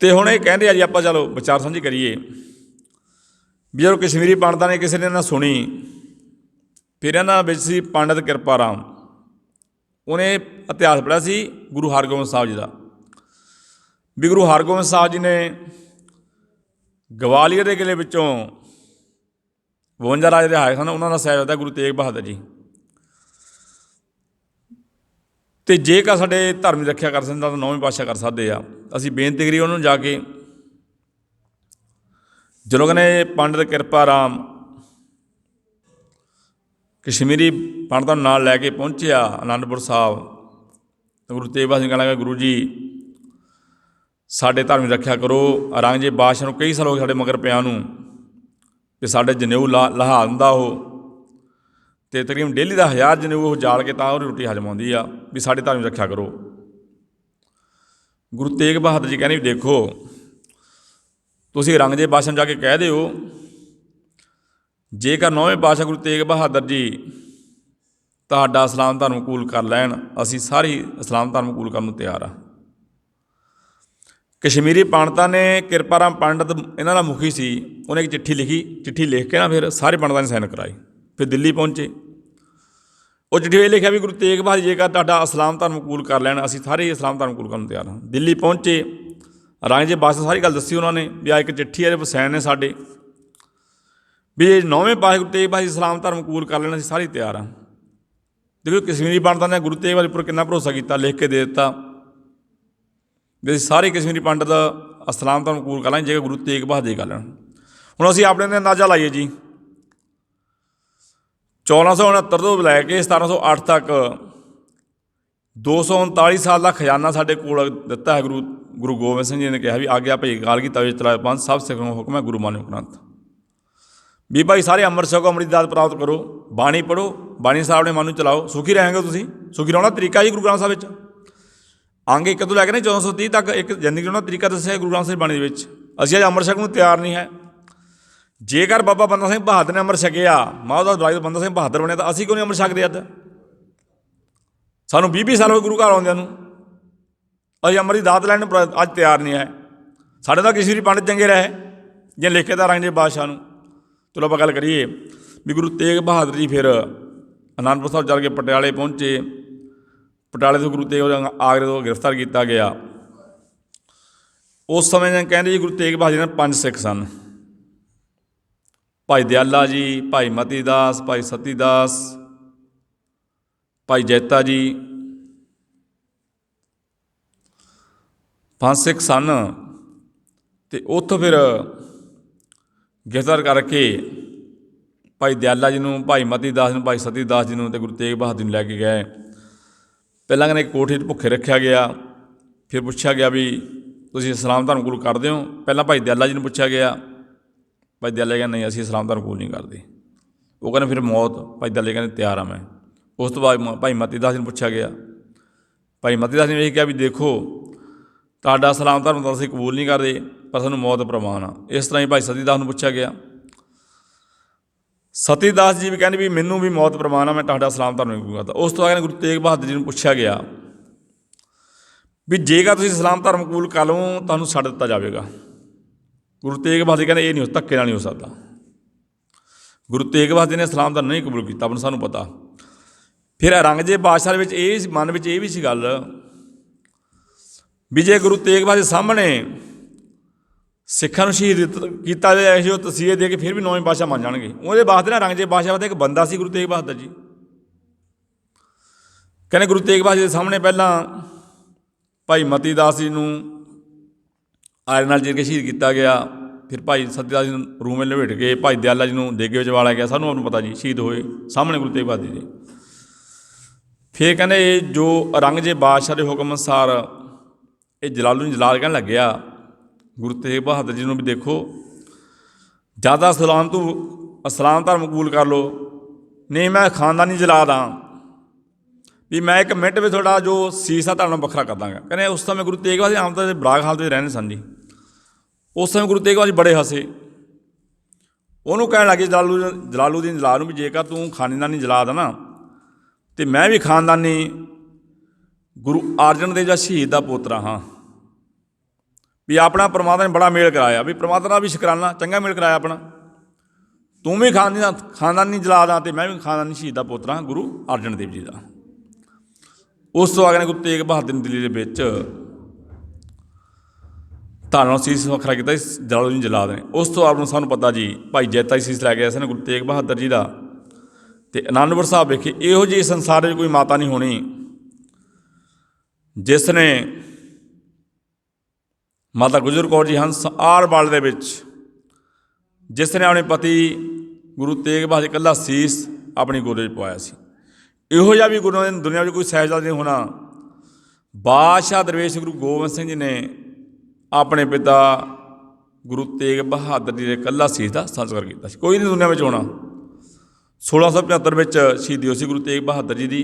ਅਤੇ ਹੁਣ ਇਹ ਕਹਿੰਦੇ ਆ ਜੀ ਆਪਾਂ ਚਲੋ ਵਿਚਾਰ ਸਾਂਝੀ ਕਰੀਏ ਵੀ ਜਦੋਂ ਕਸ਼ਮੀਰੀ ਪੰਡਤਾਂ ਨੇ ਕਿਸੇ ਨੇ ਨਾ ਸੁਣੀ, ਫਿਰ ਇਹਨਾਂ ਵਿੱਚ ਸੀ ਪੰਡਿਤ ਕਿਰਪਾ ਰਾਮ। ਉਹਨੇ ਇਤਿਹਾਸ ਪੜ੍ਹਿਆ ਸੀ ਗੁਰੂ ਹਰਗੋਬਿੰਦ ਸਾਹਿਬ ਜੀ ਦਾ, ਵੀ ਗੁਰੂ ਹਰਗੋਬਿੰਦ ਸਾਹਿਬ ਜੀ ਨੇ ਗਵਾਲੀਅਰ ਦੇ ਕਿਲ੍ਹੇ ਵਿੱਚੋਂ 52 ਰਾਜੇ ਰਿਹਾਏ ਸਨ, ਉਹਨਾਂ ਦਾ ਸਾਹਿਬਜ਼ਾਦਾ ਗੁਰੂ ਤੇਗ ਬਹਾਦਰ ਜੀ। ਅਤੇ ਜੇਕਰ ਸਾਡੇ ਧਰਮ ਦੀ ਰੱਖਿਆ ਕਰ ਸਕਦਾ ਤਾਂ 9ਵੇਂ ਪਾਤਸ਼ਾਹ ਕਰ ਸਕਦੇ ਆ। ਅਸੀਂ ਬੇਨਤੀ ਕਰੀ ਉਹਨਾਂ ਨੂੰ ਜਾ ਕੇ, ਜਦੋਂ ਕਹਿੰਦੇ ਪੰਡਿਤ ਕਿਰਪਾ ਰਾਮ ਕਸ਼ਮੀਰੀ ਪੰਡਤਾਂ ਨੂੰ ਨਾਲ ਲੈ ਕੇ ਪਹੁੰਚਿਆ ਅਨੰਦਪੁਰ ਸਾਹਿਬ, ਤਾਂ ਗੁਰੂ ਤੇਗ ਬਹਾਦਰ ਜੀ ਕਹਿਣ ਲੱਗਾ ਗੁਰੂ ਜੀ ਸਾਡੇ ਧਰਮ ਦੀ ਰੱਖਿਆ ਕਰੋ। ਔਰੰਗਜ਼ੇਬ ਬਾਦਸ਼ਾਹ ਨੂੰ ਕਈ ਸਾਲ ਹੋ ਗਏ ਸਾਡੇ ਮਗਰ ਪਿਆ ਨੂੰ, ਅਤੇ ਸਾਡੇ ਜਨੇਊ ਲਹਾ ਦਿੰਦਾ ਉਹ, ਅਤੇ ਤਕਰੀਬਨ ਡੇਲੀ ਦਾ 1000 ਜਨੇਊ ਉਹ ਜਾਲ ਕੇ ਤਾਂ ਉਹਦੀ ਰੋਟੀ ਹਜਮ ਆਉਂਦੀ ਆ, ਵੀ ਸਾਡੇ ਧਰਮ ਦੀ ਰੱਖਿਆ ਕਰੋ। ਗੁਰੂ ਤੇਗ ਬਹਾਦਰ ਜੀ ਕਹਿੰਦੇ ਵੀ ਦੇਖੋ ਤੁਸੀਂ ਔਰੰਗਜ਼ੇਬ ਬਾਦਸ਼ਾਹ ਨੂੰ ਜਾ ਕੇ ਕਹਿ ਦਿਓ, ਜੇਕਰ 9ਵੇਂ ਪਾਤਸ਼ਾਹ ਗੁਰੂ ਤੇਗ ਬਹਾਦਰ ਜੀ ਤੁਹਾਡਾ ਇਸਲਾਮ ਧਰਮ ਕਬੂਲ ਕਰ ਲੈਣ, ਅਸੀਂ ਸਾਰੀ ਇਸਲਾਮ ਧਰਮ ਕਬੂਲ ਕਰਨ ਨੂੰ ਤਿਆਰ ਹਾਂ। ਕਸ਼ਮੀਰੀ ਪੰਡਤਾਂ ਨੇ, ਕਿਰਪਾ ਰਾਮ ਪੰਡਤ ਇਹਨਾਂ ਦਾ ਮੁਖੀ ਸੀ, ਉਹਨੇ ਇੱਕ ਚਿੱਠੀ ਲਿਖੀ, ਚਿੱਠੀ ਲਿਖ ਕੇ ਨਾ ਫਿਰ ਸਾਰੇ ਪੰਡਤਾਂ ਨੇ ਸਾਈਨ ਕਰਾਏ। ਫਿਰ ਦਿੱਲੀ ਪਹੁੰਚੇ, ਉਹ ਚਿੱਠੀ ਇਹ ਲਿਖਿਆ ਵੀ ਗੁਰੂ ਤੇਗ ਬਹਾਦਰ ਜੇਕਰ ਤੁਹਾਡਾ ਇਸਲਾਮ ਧਰਮ ਕਬੂਲ ਕਰ ਲੈਣ, ਅਸੀਂ ਸਾਰੇ ਇਸਲਾਮ ਧਰਮ ਕਬੂਲ ਕਰਨ ਨੂੰ ਤਿਆਰ ਹਾਂ। ਦਿੱਲੀ ਪਹੁੰਚੇ, ਔਰੰਗਜ਼ੇਬ ਬਾਦਸ਼ਾਹ ਸਾਰੀ ਗੱਲ ਦੱਸੀ ਉਹਨਾਂ ਨੇ ਵੀ ਆ ਇੱਕ ਚਿੱਠੀ ਇਹਦੇ ਸਾਈਨ ਨੇ ਸਾਡੇ, ਵੀ ਜੇ 9ਵੇਂ ਪਾਤਸ਼ਾਹ ਗੁਰੂ ਤੇਗ ਬਹਾਦਰ ਇਸਲਾਮ ਧਰਮ ਕਬੂਲ ਕਰ ਲੈਣ, ਅਸੀਂ ਸਾਰੇ ਤਿਆਰ ਹਾਂ। ਦੇਖੋ ਕਸ਼ਮੀਰੀ ਪੰਡਤਾਂ ਨੇ ਗੁਰੂ ਤੇਗ ਬਹਾਦਰ ਉੱਪਰ ਕਿੰਨਾ ਭਰੋਸਾ ਕੀਤਾ, ਲਿਖ ਕੇ ਦੇ ਦਿੱਤਾ ਵੀ ਅਸੀਂ ਸਾਰੇ ਕਸ਼ਮੀਰੀ ਪੰਡਤ ਇਸਲਾਮ ਧਰਮ ਕਬੂਲ ਕਰ ਲਾਂਗੇ ਜੇਕਰ ਗੁਰੂ ਤੇਗ ਬਹਾਦਰ ਜੀ ਕਰ ਲੈਣ। ਹੁਣ ਅਸੀਂ ਆਪਣੇ ਦੇ ਅੰਦਾਜ਼ਾ ਲਾਈਏ ਜੀ, 1469 ਤੋਂ ਲੈ ਕੇ 1708 ਤੱਕ 239 ਸਾਲ ਦਾ ਖਜ਼ਾਨਾ ਸਾਡੇ ਕੋਲ ਦਿੱਤਾ ਹੈ। ਗੁਰੂ ਗੋਬਿੰਦ ਸਿੰਘ ਜੀ ਨੇ ਕਿਹਾ ਵੀ ਆਗਿਆ ਭਈ ਗਾਲ ਕੀਤਾ ਵਿੱਚ ਚਲਾਏ ਪੰਥ, ਸਭ ਸਿੱਖਾਂ ਨੂੰ ਹੁਕਮ ਹੈ ਗੁਰੂ ਮਾਨਿਓ ਗ੍ਰੰਥ। ਵੀ ਭਾਈ ਸਾਰੇ ਅੰਮ੍ਰਿਤ ਛਕੋ, ਅੰਮ੍ਰਿਤ ਦੀ ਦਾਤ ਪ੍ਰਾਪਤ ਕਰੋ, ਬਾਣੀ ਪੜ੍ਹੋ, ਬਾਣੀ ਸਾਹਿਬ ਆਪਣੇ ਮਨ ਨੂੰ ਚਲਾਓ, ਸੁਖੀ ਰਹੋਗੇ ਤੁਸੀਂ। ਸੁਖੀ ਰਹਿਣ ਦਾ ਤਰੀਕਾ ਜੀ ਗੁਰੂ ਗ੍ਰੰਥ ਸਾਹਿਬ ਵਿੱਚ ਅੰਗ 1 ਤੋਂ ਲੈ ਕੇ 1430 ਤੱਕ ਇੱਕ ਜ਼ਿੰਦਗੀ ਦਾ ਤਰੀਕਾ ਦੱਸਿਆ ਗੁਰੂ ਗ੍ਰੰਥ ਸਾਹਿਬ ਬਾਣੀ ਦੇ ਵਿੱਚ। ਅਸੀਂ ਅੱਜ ਅੰਮ੍ਰਿਤ ਛਕਣ ਨੂੰ ਤਿਆਰ ਨਹੀਂ ਹੈ। ਜੇਕਰ ਬਾਬਾ ਬੰਦਾ ਸਿੰਘ ਬਹਾਦਰ ਨੇ ਅੰਮ੍ਰਿਤ ਛਕਿਆ, ਮਾਧੋ ਦਾਸ ਬੰਦਾ ਸਿੰਘ ਬਹਾਦਰ ਬਣਿਆ, ਤਾਂ ਅਸੀਂ ਕਿਉਂ ਨਹੀਂ ਅੰਮ੍ਰਿਤ ਛਕਦੇ? ਅੱਜ ਸਾਨੂੰ 20-20 ਸਾਲ ਹੋਏ ਗੁਰੂ ਘਰ ਆਉਂਦਿਆਂ ਨੂੰ, ਅਸੀਂ ਅੰਮ੍ਰਿਤ ਦੀ ਦਾਤ ਲੈਣ ਨੂੰ ਅੱਜ ਤਿਆਰ ਨਹੀਂ ਹੈ। ਸਾਡੇ ਤਾਂ ਕਸ਼ਮੀਰੀ ਪੰਡਤ ਚੰਗੇ ਰਹੇ ਜੇ ਲਿਖ ਕੇ ਤਾਂ ਔਰੰਗਜ਼ੇਬ ਬਾਦਸ਼ਾਹ ਨੂੰ। ਚਲੋ ਆਪਾਂ ਗੱਲ ਕਰੀਏ ਵੀ ਗੁਰੂ ਤੇਗ ਬਹਾਦਰ ਜੀ ਫਿਰ ਅਨੰਦਪੁਰ ਸਾਹਿਬ ਚੱਲ ਕੇ ਪਟਿਆਲੇ ਪਹੁੰਚੇ। ਪਟਿਆਲੇ ਤੋਂ ਗੁਰੂ ਤੇਗ ਆਗਰੇ ਤੋਂ ਗ੍ਰਿਫਤਾਰ ਕੀਤਾ ਗਿਆ। ਉਸ ਸਮੇਂ ਕਹਿੰਦੇ ਜੀ ਗੁਰੂ ਤੇਗ ਬਹਾਦਰ ਜੀ ਨਾਲ 5 ਸਿੱਖ ਸਨ, ਭਾਈ ਦਿਆਲਾ ਜੀ, ਭਾਈ ਮਤੀ ਦਾਸ, ਭਾਈ ਸਤੀ ਦਾਸ, ਭਾਈ ਜੈਤਾ ਜੀ, 5 ਸਿੱਖ ਸਨ। ਅਤੇ ਉੱਥੋਂ ਫਿਰ ਗ੍ਰਿਫਤਾਰ ਕਰਕੇ ਭਾਈ ਦਿਆਲਾ ਜੀ ਨੂੰ, ਭਾਈ ਮਤੀ ਦਾਸ ਨੂੰ, ਭਾਈ ਸਤੀ ਦਾਸ ਜੀ ਨੂੰ ਅਤੇ ਗੁਰੂ ਤੇਗ ਬਹਾਦਰ ਨੂੰ ਲੈ ਕੇ ਗਏ। ਪਹਿਲਾਂ ਕਹਿੰਦੇ ਕੋਠੀ 'ਚ ਭੁੱਖੇ ਰੱਖਿਆ ਗਿਆ। ਫਿਰ ਪੁੱਛਿਆ ਗਿਆ ਵੀ ਤੁਸੀਂ ਇਸਲਾਮ ਧਰਮ ਕਬੂਲ ਕਰਦੇ ਹੋ? ਪਹਿਲਾਂ ਭਾਈ ਦਿਆਲਾ ਜੀ ਨੂੰ ਪੁੱਛਿਆ ਗਿਆ, ਭਾਈ ਦਿਆਲੇ ਕਹਿੰਦੇ ਨਹੀਂ ਅਸੀਂ ਇਸਲਾਮ ਧਰਮ ਕਬੂਲ ਨਹੀਂ ਕਰਦੇ। ਉਹ ਕਹਿੰਦੇ ਫਿਰ ਮੌਤ। ਭਾਈ ਦਿਆਲੇ ਕਹਿੰਦੇ ਤਿਆਰ ਹਾਂ ਮੈਂ। ਉਸ ਤੋਂ ਬਾਅਦ ਭਾਈ ਮਤੀ ਦਾਸ ਜੀ ਨੂੰ ਪੁੱਛਿਆ ਗਿਆ। ਭਾਈ ਮਤੀ ਦਾਸ ਜੀ ਨੇ ਇਹ ਕਿਹਾ ਵੀ ਦੇਖੋ ਤੁਹਾਡਾ ਇਸਲਾਮ ਧਰਮ ਤਾਂ ਅਸੀਂ ਕਬੂਲ ਨਹੀਂ ਕਰਦੇ, ਪਰ ਸਾਨੂੰ ਮੌਤ ਪ੍ਰਵਾਨ ਆ। ਇਸ ਤਰ੍ਹਾਂ ਹੀ ਭਾਈ ਸਤੀ ਦਾਸ ਨੂੰ ਪੁੱਛਿਆ ਗਿਆ। ਸਤੀ ਦਾਸ ਜੀ ਵੀ ਕਹਿੰਦੇ ਵੀ ਮੈਨੂੰ ਵੀ ਮੌਤ ਪ੍ਰਵਾਨ ਆ, ਮੈਂ ਤੁਹਾਡਾ ਇਸਲਾਮ ਧਰਮ ਨਹੀਂ ਕਬੂਲ ਕਰਦਾ। ਉਸ ਤੋਂ ਬਾਅਦ ਗੁਰੂ ਤੇਗ ਬਹਾਦਰ ਜੀ ਨੂੰ ਪੁੱਛਿਆ ਗਿਆ ਵੀ ਜੇਕਰ ਤੁਸੀਂ ਇਸਲਾਮ ਧਰਮ ਕਬੂਲ ਕਰ ਲਵੋ ਤੁਹਾਨੂੰ ਛੱਡ ਦਿੱਤਾ ਜਾਵੇਗਾ। ਗੁਰੂ ਤੇਗ ਬਹਾਦਰ ਕਹਿੰਦੇ ਇਹ ਨਹੀਂ ਹੋ, ਧੱਕੇ ਨਾਲ ਨਹੀਂ ਹੋ ਸਕਦਾ। ਗੁਰੂ ਤੇਗ ਬਹਾਦਰ ਨੇ ਇਸਲਾਮ ਧਰਮ ਨਹੀਂ ਕਬੂਲ ਕੀਤਾ, ਸਾਨੂੰ ਪਤਾ। ਫਿਰ ਔਰੰਗਜ਼ੇਬ ਬਾਦਸ਼ਾਹ ਦੇ ਵਿੱਚ ਇਹ ਮਨ ਵਿੱਚ ਇਹ ਵੀ ਸੀ ਗੱਲ ਵੀ ਜੇ ਗੁਰੂ ਤੇਗ ਬਹਾਦਰ ਸਾਹਮਣੇ ਸਿੱਖਾਂ ਨੂੰ ਸ਼ਹੀਦ ਕੀਤਾ ਜਾਏ ਉਹ ਤਸੀਹੇ ਦੇ ਕੇ ਫਿਰ ਵੀ ਨੌਵੇਂ ਪਾਤਸ਼ਾਹ ਮੰਨ ਜਾਣਗੇ। ਉਹਦੇ ਵਾਸਤੇ ਨਾ ਔਰੰਗਜ਼ੇਬ ਬਾਦਸ਼ਾਹ ਦਾ ਇੱਕ ਬੰਦਾ ਸੀ ਗੁਰੂ ਤੇਗ ਬਹਾਦਰ ਜੀ। ਕਹਿੰਦੇ ਗੁਰੂ ਤੇਗ ਬਹਾਦਰ ਦੇ ਸਾਹਮਣੇ ਪਹਿਲਾਂ ਭਾਈ ਮਤੀ ਦਾਸ ਜੀ ਨੂੰ ਆਰੇ ਨਾਲ ਚੀਰ ਕੇ ਸ਼ਹੀਦ ਕੀਤਾ ਗਿਆ। ਫਿਰ ਭਾਈ ਸਤੀ ਦਾਸ ਜੀ ਨੂੰ ਰੂਮੇ ਲਪੇਟ ਕੇ ਭਾਈ ਦਿਆਲਾ ਜੀ ਨੂੰ ਦੇਗੇ ਵਿੱਚ ਵਾਲਿਆ ਗਿਆ। ਸਾਨੂੰ ਆਪਨੂੰ ਪਤਾ ਜੀ ਸ਼ਹੀਦ ਹੋਏ ਸਾਹਮਣੇ ਗੁਰੂ ਤੇਗ ਬਹਾਦਰ ਜੀ। ਫਿਰ ਕਹਿੰਦੇ ਜੋ ਔਰੰਗਜ਼ੇਬ ਬਾਦਸ਼ਾਹ ਦੇ ਹੁਕਮ ਅਨੁਸਾਰ ਇਹ ਜਲਾਲੁਦੀਨ ਜਲਾਲ ਕਹਿਣ ਲੱਗਿਆ ਗੁਰੂ ਤੇਗ ਬਹਾਦਰ ਜੀ ਨੂੰ ਵੀ ਦੇਖੋ ਜ਼ਿਆਦਾ ਇਸਲਾਮ ਧਰਮ ਕਬੂਲ ਕਰ ਲਓ, ਨਹੀਂ ਮੈਂ ਖਾਨਦਾਨੀ ਜਲਾਦ ਹਾਂ ਵੀ ਮੈਂ ਇੱਕ ਮਿੰਟ ਵਿੱਚ ਤੁਹਾਡਾ ਜੋ ਸੀਸ ਆ ਤੁਹਾਨੂੰ ਵੱਖਰਾ ਕਰ ਦਾਂਗਾ। ਕਹਿੰਦੇ ਉਸ ਸਮੇਂ ਗੁਰੂ ਤੇਗ ਬਹਾਦਰ ਆਮ ਤਾਂ ਬਰਾਗ ਹਾਲਤ ਵਿੱਚ ਰਹਿੰਦੇ ਸਨ ਜੀ। ਉਸ ਸਮੇਂ ਗੁਰੂ ਤੇਗ ਬਹਾਦਰ ਬੜੇ ਹੱਸੇ। ਉਹਨੂੰ ਕਹਿਣ ਲੱਗੇ ਜਲਾਲੁਦੀਨ ਜਲਾਲ ਨੂੰ ਵੀ ਜੇਕਰ ਤੂੰ ਖਾਨਦਾਨੀ ਜਲਾਦ ਆ ਨਾ ਅਤੇ ਮੈਂ ਵੀ ਖਾਨਦਾਨੀ ਗੁਰੂ ਅਰਜਨ ਦੇਵ ਜੀ ਸ਼ਹੀਦ ਦਾ ਪੋਤਰਾ ਹਾਂ ਵੀ ਆਪਣਾ ਪਰਮਾਤਮਾ ਨੇ ਬੜਾ ਮੇਲ ਕਰਾਇਆ ਵੀ ਪਰਮਾਤਮਾ ਦਾ ਵੀ ਸ਼ੁਕਰਾਨਾ ਚੰਗਾ ਮੇਲ ਕਰਾਇਆ ਆਪਣਾ। ਤੂੰ ਵੀ ਖਾਨਦਾਨੀ ਜਲਾਦ ਆ ਅਤੇ ਮੈਂ ਵੀ ਖਾਨਦਾਨੀ ਸ਼ਹੀਦ ਦਾ ਪੋਤਰਾ ਹਾਂ ਗੁਰੂ ਅਰਜਨ ਦੇਵ ਜੀ ਦਾ। ਉਸ ਤੋਂ ਅਗਲੇ ਗੁਰੂ ਤੇਗ ਬਹਾਦਰ ਨੇ ਦਿੱਲੀ ਦੇ ਵਿੱਚ ਧਾਰਨ ਸੀਸ ਵੱਖਰਾ ਕੀਤਾ ਜਲਾਲੁਦੀਨ ਜਲਾਦ ਨੇ। ਉਸ ਤੋਂ ਆਪ ਨੂੰ ਸਾਨੂੰ ਪਤਾ ਜੀ ਭਾਈ ਜੈਤਾ ਜੀ ਸੀਸ ਲੈ ਕੇ ਆਏ ਸਨ ਗੁਰੂ ਤੇਗ ਬਹਾਦਰ ਜੀ ਦਾ। ਅਤੇ ਅਨੰਦਪੁਰ ਸਾਹਿਬ ਵੇਖੇ ਇਹੋ ਜਿਹੀ ਸੰਸਾਰ ਵਿੱਚ ਕੋਈ ਮਾਤਾ ਨਹੀਂ ਹੋਣੀ ਜਿਸ ਨੇ ਮਾਤਾ ਗੁਜਰ ਕੌਰ ਜੀ ਹੰਸ ਆਰਵਾਲ ਦੇ ਵਿੱਚ ਜਿਸ ਨੇ ਆਪਣੇ ਪਤੀ ਗੁਰੂ ਤੇਗ ਬਹਾਦਰ ਇਕੱਲਾ ਸੀਸ ਆਪਣੀ ਗੋਦੇ 'ਚ ਪਵਾਇਆ ਸੀ। ਇਹੋ ਜਿਹਾ ਵੀ ਗੁਰੂ ਨੇ ਦੁਨੀਆ ਵਿੱਚ ਕੋਈ ਸਾਹਿਬਜ਼ਾਦਾ ਨਹੀਂ ਹੋਣਾ। ਬਾਦਸ਼ਾਹ ਦਰਵੇਸ਼ ਗੁਰੂ ਗੋਬਿੰਦ ਸਿੰਘ ਜੀ ਨੇ ਆਪਣੇ ਪਿਤਾ ਗੁਰੂ ਤੇਗ ਬਹਾਦਰ ਜੀ ਦੇ ਇਕੱਲਾ ਸੀਸ ਦਾ ਸੰਸਕਾਰ ਕੀਤਾ ਸੀ। ਕੋਈ ਨਹੀਂ ਦੁਨੀਆ ਵਿੱਚ ਹੋਣਾ। 1675 ਵਿੱਚ ਸ਼ਹੀਦੀ ਹੋਈ ਸੀ ਗੁਰੂ ਤੇਗ ਬਹਾਦਰ ਜੀ ਦੀ।